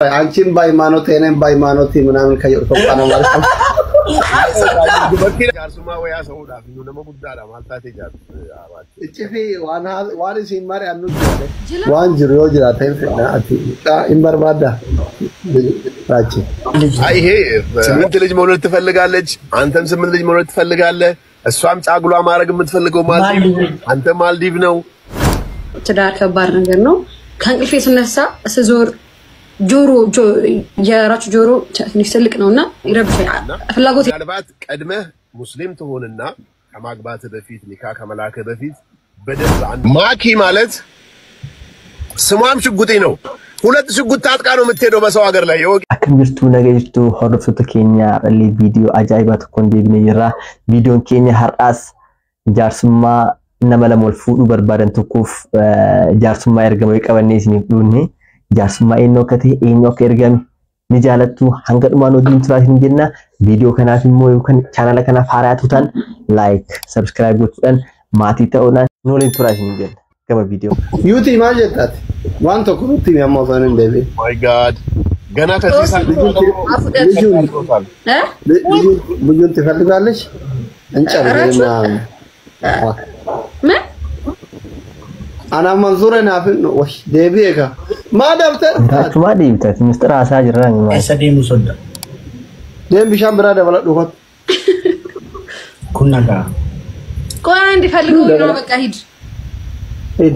አንቺን ባይማኖት እኔም ባይማኖት ምናምን ከየርቶፋ ነው ማለት ነው ጃርሱማ ወያ ሰውዳ ፊኑ ነመ ጉዳዳ ማልታቴ ጃር እቺፊ ዋን ሲማር ያኑ ዋን ጅሮ ጅራ ተይፈና አቲ ኢምበርባዳ ራቺ አይ ይሄ ስምንት ልጅ መውለድ ትፈልጋለች አንተም ስምንት ልጅ መውለድ ትፈልጋለህ እሷም ጫጉሏ ማረግ የምትፈልገው ማለት አንተ ማልዲቭ ነው ትዳር ከባድ ነገር ነው ከእንቅልፌ ስነሳ ስዞር ጆሮ የራቹ ጆሮ ትንሽ ትልቅ ነውና ይረብሻል ፍላጎት ያልባት ቀድመህ ሙስሊም ትሆንና ከማግባት በፊት ኒካ ከመላከ በፊት በደንብ ማኪ ማለት ስሟም ሽጉጤ ነው ሁለት ሽጉጥ ታጥቃ ነው የምትሄደው በሰው ሀገር ላይ አክምርቱ ነገይቱ ሆርፍቱ ኬኛ ሊ ቪዲዮ አጃይባት ኮንዴግኔ ይራ ቪዲዮን ኬኛ ሀርአስ ጃርሱማ ነመለሞል ፉዱ በርባደን ተኩፍ ጃርሱማ ergamo ይቀበኔ ሲኒዱኒ ጃርሱማ ኢኖ ከቴ ኢኖ ከርገም ንጃለቱ አንገድማ ነው ዲንትራሽን ጀና ቪዲዮ ከናፊሞ ይከን ቻናል ከና ፋራቱታን ላይክ ሰብስክራይብ ወጥተን ማቲ ተውና ኖሌን ትራሽን ጀን ከመ ቪዲዮ ዩቲ ማጀታት ዋንቶ ኩሩቲ ያማዛን እንደቤ ማይ ጋድ ገና ከዚህ ልጁን ትፈልጋለች እንጨርና ما انا منظور نافن وش ديبيكا ما دفتر ما ديبتات مستر اساج ران ما اسدي مسد ديم بشام براده ولا دوت كنا غا كون عندي فلغو ነው በቃ ሂድ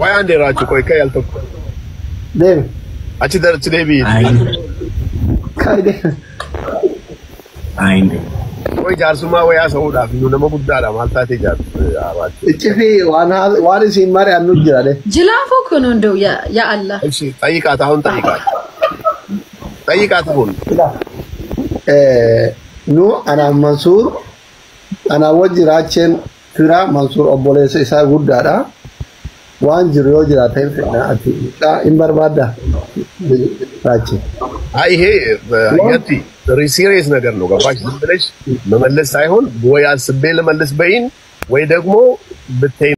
ወይ አንዴ ራቹ ቆይ ከያልተው ديم አቺ ደርች ዴቢ ካይደ አይንዴ ወይ ጃርሱማ ወያ ሰውዳ ፊኑ ነመ ጉዳዳ ማልታቴ ጃር አባቲ እቺፊ ዋን ሲማር ያኑ ጅራለ ጅላፎ ኮኖ እንደው ያ አላህ እሺ ጠይቃት አሁን ጠይቃት ሁን ኑ አና መንሱር አና ወጅራችን ፍራ መንሱር ኦቦሌስ ኢሳ ጉዳዳ ዋን ጅሮ ጅራ ተይፈና አቲ ኢምበርባዳ ራቺ አይ ይሄ ያቲ ሲሪየስ ነገር ነው ገባሽ ዝም ብለሽ መመለስ ሳይሆን ወይ አስቤ ለመለስ በይን ወይ ደግሞ ብታይ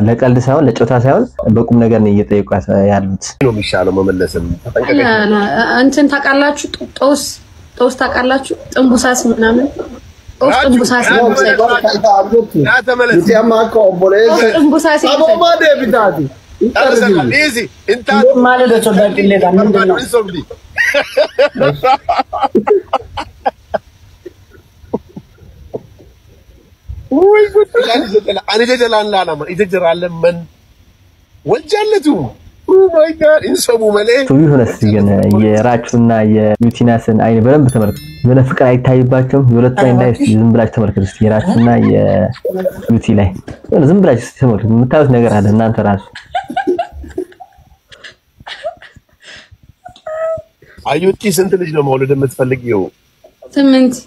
ለቀልድ ሳይሆን ለጮታ ሳይሆን በቁም ነገር ነው እየጠየቁት ያሉት ነው የሚሻለው መመለስም አንተን ታቃላችሁ ጦስ ታቃላችሁ ጥንቡሳስ ምናምን ጥንቡሳስ ነው ያ ተመለስ ያማኮ ኦቦሌስ ጥንቡሳስ አቦማ ደብታቲ ኢዚ እንታ ማለት ተወዳቂለ ጋር ነው ወይ ጉድ አኔ ደላን ላላማ ይደጅራለ ምን ወልጃለቱ ኦ ማይ ጋድ እንሰቡ መለ ቱ ይሆነስ ግን የራቹና የዩቲናስን አይን በደንብ ተመልከቱ ምን ፍቅር አይታይባቸውም የሁለቱ አይን ላይ ዝም ብላችሁ ተመልከቱ እስቲ የራቹና የዩቲ ላይ ዝም ብላችሁ ተመልከቱ የምታዩት ነገር አለ እናንተ ራሱ አዩቲ ስንት ልጅ ነው መውለድ የምትፈልጊው 8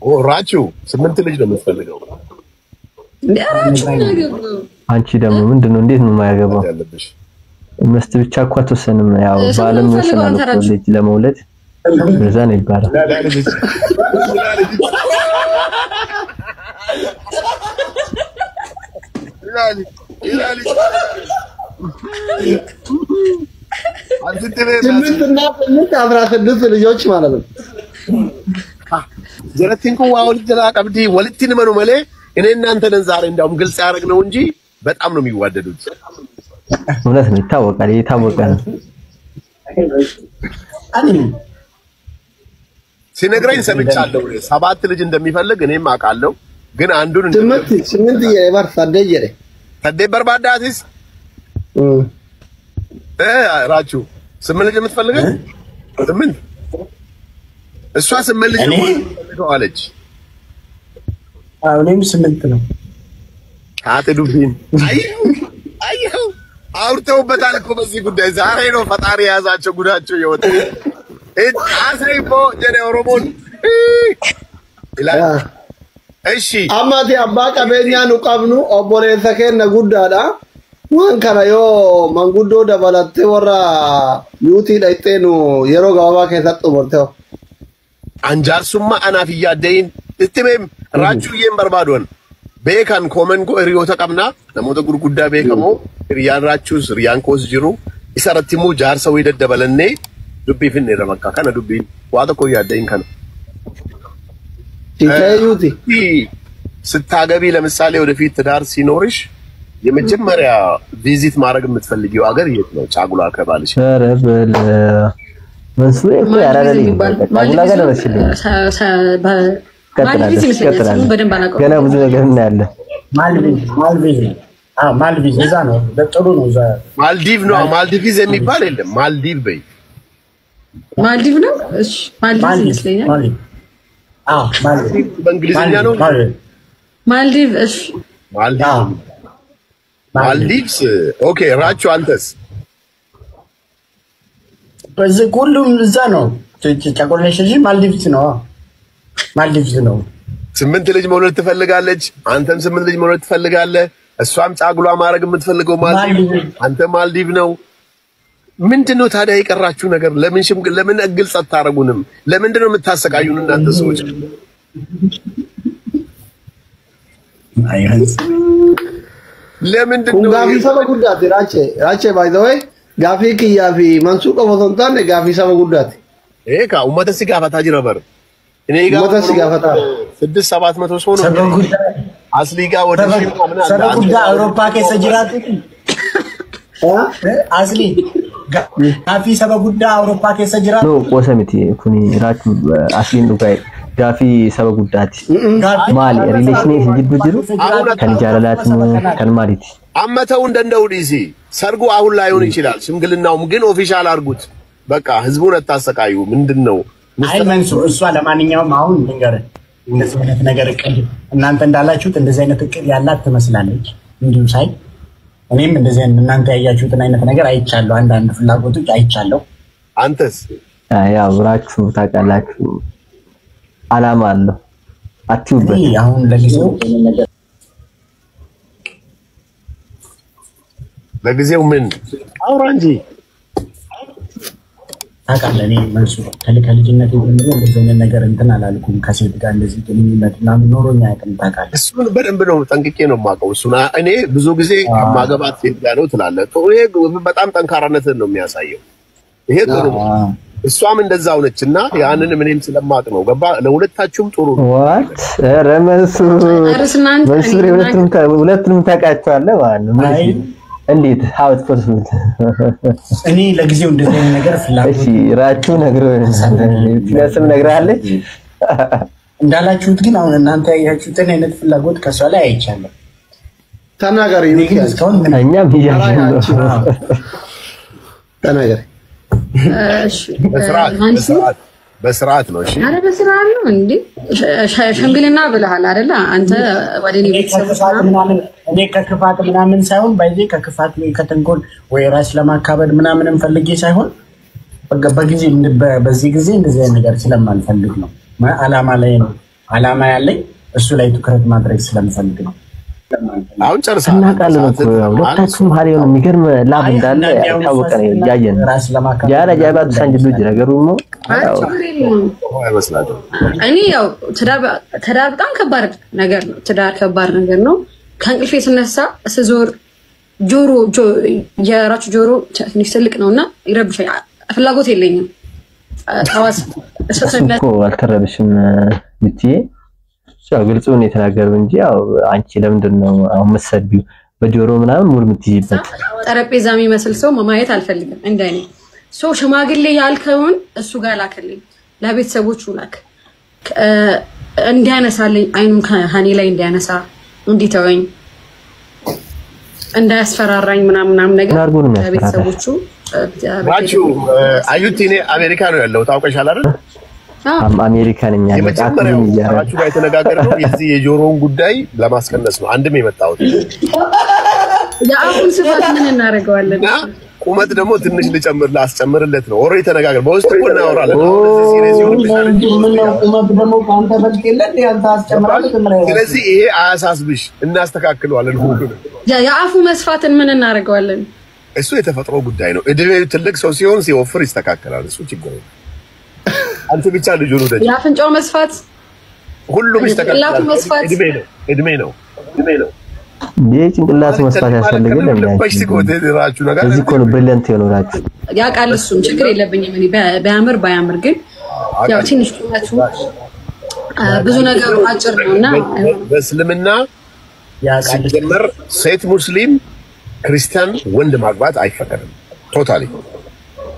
ኦ ራቹ 8 ልጅ ነው የምትፈልገው ራቹ ነው አንቺ ደግሞ ምንድነው እንዴት ነው የማያገባው መስት ብቻ እኮ ተወሰንም ያው ባለም ወሰናል ልጅ ለመውለድ በዛ ነው ይባላል ይላሊ ስምንትና 16 ልጆች ማለት ነው ጀረቲንኩ ዋውል ጀላ ቀብዲ ወልቲን መኑ መለ እኔ እናንተ ነን ዛሬ እንዳውም ግልጽ ያደረግነው እንጂ በጣም ነው የሚዋደዱት እውነት ነው ይታወቃል ሲነግረኝ ሰምቻለሁ 7 ልጅ እንደሚፈልግ እኔም አውቃለሁ ግን አንዱን 8 የበር ሳደጀረ ታዴ በርባዳቲስ ራቹ 8 ልጅ የምትፈልገው 8 እሷ 8 ልጅ ነው አለች እኔም 8 ነው አጥዱብኝ አይሁ አውርተውበታል እኮ በዚህ ጉዳይ ዛሬ ነው ፈጣሪ ያዛቸው ጉዳቸው ይወጣ አሰይቦ ጀኔ ኦሮሞን እሺ አማቲ አባ ቀበኛ ነው ቀብኑ ኦቦሌሰ ከነ ጉዳዳ ዋን ከራዮ ማንጉዶ ደባላቴ ወራ ዩቲ ዳይቴኑ የሮ ጋባ ከሰጡ ወርተው አንጃርሱማ አናፊያ ደይን እትሜም ራቹዬን በርባዶን beekan komen go hiriyoota qabna namoota gurguddaa beekamoo hiriyaan raachuus hiriyaan koos jiru isa irratti immoo jaarsa wayii daddabalannee dubbii finne ramaka kana dubbiin waa tokko yaaddein kana ሲታዩቲ ስታገቢ ለምሳሌ ወደፊት ትዳር ሲኖርሽ የመጀመሪያ ቪዚት ማድረግ የምትፈልጊው ሀገር የት ነው? ጫጉላ ከባልሽ ረበል መንሱር እኮ ያራራል ጫጉላ ጋር ደረስልኝ። ገና ብዙ ነገር እናያለን። ማልዲቭ እዛ ነው በጥሩ ነው። እዛ ማልዲቭ ነው። ማልዲቭዝ የሚባል የለም። ማልዲቭ በይ ማልዲቭ ነው። እሺ ማልዲቭ ይመስለኛል። ማልዲቭ በእንግሊዝኛ ነው። ማልዲቭ እሺ ማልዲቭስ ኦኬ። ራቹ አንተስ? በዚህ ሁሉም እዛ ነው። ጫጉላሽ እሺ ማልዲቭስ ነው። ማልዲቭስ ነው። 8 ልጅ መውለድ ትፈልጋለች። አንተም 8 ልጅ መውለድ ትፈልጋለህ። እሷም ጫጉላ ማድረግ የምትፈልገው ማልዲቭ፣ አንተ ማልዲቭ ነው። ምንድነው ታዲያ የቀራችሁ ነገር? ለምን ግልጽ አታረጉንም? ለምንድነው የምታሰቃዩን እናንተ ሰዎች? ለምንድነው ጋፊ ሰበ ጉዳት ራቼ ባይ ዘ ወይ ጋፊ ክያፊ መንሱቅ ወቶንታን ጋፊ ሰበ ጉዳት ኤካ ኡመተ ሲጋፋታ ጅረበር እኔ ጋር ኡመተ ሲጋፋታ 6-700 ሰው ነው አስሊጋ ወደ ሽማ ምናምን ሰበ ጉዳት አውሮፓ ከሰ ጅራቱ አስሊ ጋፊ ሰበ ጉዳት አውሮፓ ከሰ ጅራቱ ነው ቆሰሚቲ ኩኒ ራቹ አስሊን ዱጋይ ጋፊ ሰበ ጉዳት ማሊ ሪሌሽን እንጅዱ ጅሩ ከን ጃላላት ከን ማሊቲ አመተው እንደው ዲሲ ሰርጉ አሁን ላይ ሆን ይችላል። ሽምግልናውም ግን ኦፊሻል አርጉት። በቃ ህዝቡን አታሰቃዩ። ምንድነው አይ መንሱ እሷ ለማንኛውም አሁን ልንገርህ እንደዚህ አይነት ነገር እቅድ እናንተ እንዳላችሁት እንደዚህ አይነት እቅድ ያላት ትመስላለች። እንዲሁ ሳይ እኔም እንደዚህ እናንተ ያያችሁትን አይነት ነገር አይቻለሁ። አንዳንድ ፍላጎቶች አይቻለሁ። አንተስ? ያው ብራችሁ ታውቃላችሁ አላማ አለው አትዩበት። አሁን ለጊዜው ምን አውራ እንጂ ታውቃለህ። እኔ መንሱ ከልጅነቴ ጀምሮ እንደዚህ አይነት ነገር እንትን አላልኩም። ከሴት ጋር እንደዚህ ግንኙነት ምናምን ኖሮኝ አያውቅም። ታውቃለህ። እሱን በደንብ ነው ጠንቅቄ ነው የማውቀው። እሱን እኔ ብዙ ጊዜ ከማገባት ሴት ጋር ነው ትላለህ። ይሄ በጣም ጠንካራነትን ነው የሚያሳየው። ይሄ ጥሩ ነው። እሷም እንደዛው ነችና ያንን ምንም ስለማቅ ነው። ገባ? ለሁለታችሁም ጥሩ ነው። ዋት ረመንሱር ሁለቱንም ታውቃቸዋለህ ማለት ነው። እንዴት ሀውት ፖስት እኔ ለጊዜው እንደዚህ ነገር ፍላጎት እሺ ራቹ ስለስም ነግራለች እንዳላችሁት ግን አሁን እናንተ ያያችሁትን አይነት ፍላጎት ከሷ ላይ አይቻለሁ። ተናገሪ ሚካኤል እኛም ይያችሁ ተናገሪ። እሺ በስርዓት ነው። እሺ አረ በስርዓት ነው እንዴ? ሽምግልና ብለሃል አይደለ? አንተ ወደኔ ቤተሰብ ምናምን እኔ ከክፋት ምናምን ሳይሆን ባይዜ ከክፋት ከተንኮል ወይ ራስ ለማካበድ ምናምንም ፈልጌ ሳይሆን በጊዜ በዚህ ጊዜ እንደዚህ አይነት ነገር ስለማልፈልግ ነው። አላማ ላይ ነው አላማ ያለኝ እሱ ላይ ትኩረት ማድረግ ስለምፈልግ ነው። አሁን ጨርሳ እናቃለን እኮ ወጣቱም ሀሪው ነው የሚገርም ላብ እንዳለ ታወቀ ነው ያየን ያለ ጃባቱ ሳንጅሉ ጅራገሩ ነው አይመስላል። እኔ ያው ትዳር በጣም ከባድ ነገር ነው። ትዳር ከባድ ነገር ነው። ከእንቅልፌ ስነሳ ስዞር የራቹ ጆሮ ትንሽ ትልቅ ነውና ይረብሻል። ፍላጎት የለኝም። ታዋስ እኮ አልተረብሽም ብትይ ያው ግልጹን የተናገረው እንጂ ያው አንቺ ለምንድነው አሁን መሰቢው በጆሮ ምናምን ሙሉ ምትይበት ጠረጴዛ የሚመስል ሰው ማየት አልፈልግም። እንደኔ ሰው ሽማግሌ ያልከውን እሱ ጋር ላከልኝ፣ ለቤተሰቦቹ ላክ እንዲያነሳልኝ፣ አይኑን ከሃኒ ላይ እንዲያነሳ፣ እንዲተወኝ፣ እንዳያስፈራራኝ ምናምን ነገር ለቤተሰቦቹ ባቹ አዩቲኔ አሜሪካ ነው ያለው ታውቀሻል አይደል? አሜሪካን የመጀመሪያው ሰራችሁ ጋር የተነጋገርነው የዚህ የጆሮውን ጉዳይ ለማስቀነስ ነው። አንድም የመጣሁት የአፉን ስፋት ምን እናደርገዋለን? ቁመት ደግሞ ትንሽ ላስጨምርለት ነው። ኦሬ ተነጋገር በውስጥ እኮ እናወራለን። ስለዚህ ይሄ አያሳስብሽ፣ እናስተካክለዋለን። ሁሉንም የአፉ መስፋትን ምን እናደርገዋለን? እሱ የተፈጥሮ ጉዳይ ነው። እድሜው ትልቅ ሰው ሲሆን ሲወፍር ይስተካከላል። እሱ ችግር ነው። አንተ ብቻ ልጅ ነው ደጅ የአፍንጫው መስፋት ሁሉም ይስተካከላል። እድሜ ነው። ይሄ ጭንቅላት መስፋት ያስፈልጋል እዚህ እኮ ነው ብሪሊያንት የሆናችሁ ያውቃል እሱም ችግር የለብኝም እኔ በያምር ባያምር ግን ያው ትንሽ ቁመቱ ብዙ ነገሩ አጭር ነውና በእስልምና ሲጀመር ሴት ሙስሊም ክርስቲያን ወንድ ማግባት አይፈቀድም ቶታሊ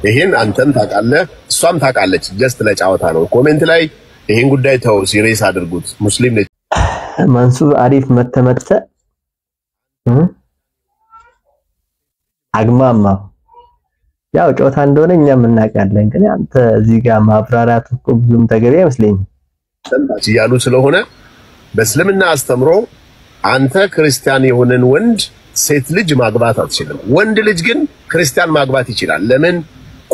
ይሄን አንተም ታውቃለህ እሷም ታውቃለች ጀስት ለጫወታ ነው ኮሜንት ላይ ይሄን ጉዳይ ተው ሲሪየስ አድርጉት ሙስሊም ነች መንሱር አሪፍ መተመተ አግማማ ያው ጨዋታ እንደሆነ እኛም እናውቃለን ግን አንተ እዚህ ጋር ማብራራት እኮ ብዙም ተገቢ አይመስለኝም ያሉ ስለሆነ በእስልምና አስተምሮ አንተ ክርስቲያን የሆነን ወንድ ሴት ልጅ ማግባት አትችልም ወንድ ልጅ ግን ክርስቲያን ማግባት ይችላል ለምን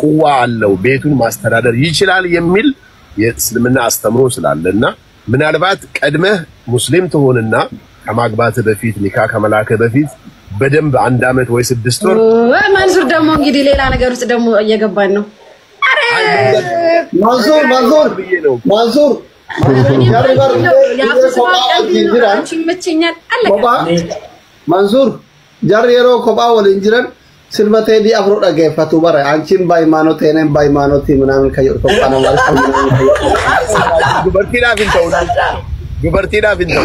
ቁዋ አለው ቤቱን ማስተዳደር ይችላል የሚል የእስልምና አስተምሮ ስላለና ምናልባት ቀድመህ ሙስሊም ትሆንና ከማግባት በፊት ኒካ ከመላከ በፊት በደንብ አንድ አመት ወይ 6 ወር መንሱር ደግሞ እንግዲህ ሌላ ነገር ውስጥ ደግሞ እየገባን ነው አረ መንሱር መንሱር ጃሪሮ ኮባ ወልንጅረን ስልበቴ ዲ አፍሮ ደገፈቱ ባረ አንቺን ባይማኖት እኔም ባይማኖት ምናምን ከየው ተቋና ማለት ጉበርቲና ቪንቶ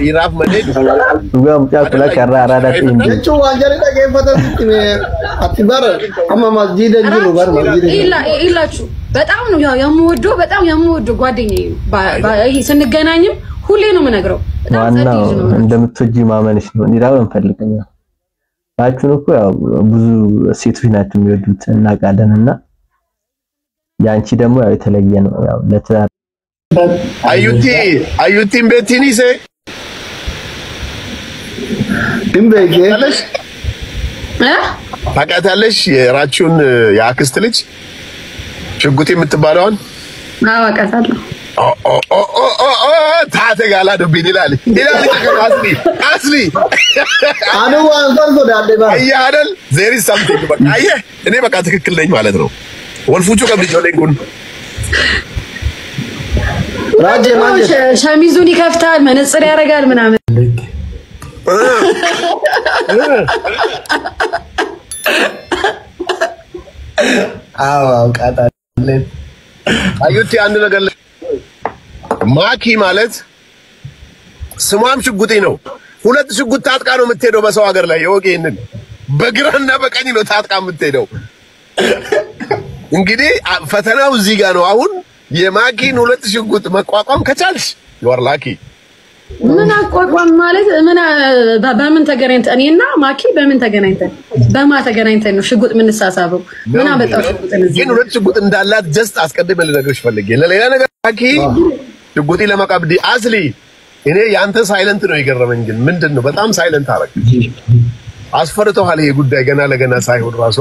ኢራፍ መደድ ዱጋም ጫቁላ ከራ አራዳት እንጂ እቹ ዋንጀሪ ደገፈተ አትባረ አማ መስጂድ እንጂ ባር መስጂድ ኢላችሁ በጣም ነው በጣም የምወደው ጓደኛዬ ስንገናኝም ሁሌ ነው የምነግረው ዋናው እንደምትወጂ ማመንሽ ነው እንዲራው እንፈልገኛ ታቹን እኮ ያው ብዙ ሴቶች ናቸው የሚወዱት እናቃለንና ያንቺ ደግሞ ያው የተለየ ነው ያው ለትዳር አዩቲን ቤቲኒሴ እንበጌ ታውቃታለሽ የራቹን የአክስት ልጅ ሽጉጤ የምትባለውን አዋቃታለሁ ታተጋላ ዱቢን ይላል አስሊ አኑ አንተር ሶዳዴባ አይደል ዜሪ ሳምቲንግ በቃ አየህ እኔ በቃ ትክክል ነኝ ማለት ነው ወልፉቹ ቀብልጆ ለንኩን ራጄ ማንጀ ሸሚዙን ይከፍታል መነጽር ያደርጋል ምናምን አውቃታለሁ አዩቲ አንድ ነገር ማኪ ማለት ስሟም ሽጉጤ ነው ሁለት ሽጉጥ ታጥቃ ነው የምትሄደው በሰው ሀገር ላይ የወጌንን በግራና በቀኝ ነው ታጥቃ የምትሄደው እንግዲህ ፈተናው እዚህ ጋር ነው አሁን የማኪን ሁለት ሽጉጥ መቋቋም ከቻልሽ ይወርላኪ ምን አቋቋም ማለት ምን በምን ተገናኝተን እኔና ማኪ በምን ተገናኝተን ነው ሽጉጥ ምን ተሳሳበው ምን አመጣው ሽጉጥ እዚህ ግን ሁለት ሽጉጥ እንዳላት ጀስት አስቀድመን ልነግርሽ ፈልጌ ለሌላ ነገር ማኪ ሽጉጤ ለማቀብዲ አስሊ እኔ ያንተ ሳይለንት ነው የገረመኝ ግን ምንድነው በጣም ሳይለንት አረክ አስፈርተዋል ይሄ ጉዳይ ገና ለገና ሳይሆን ራሱ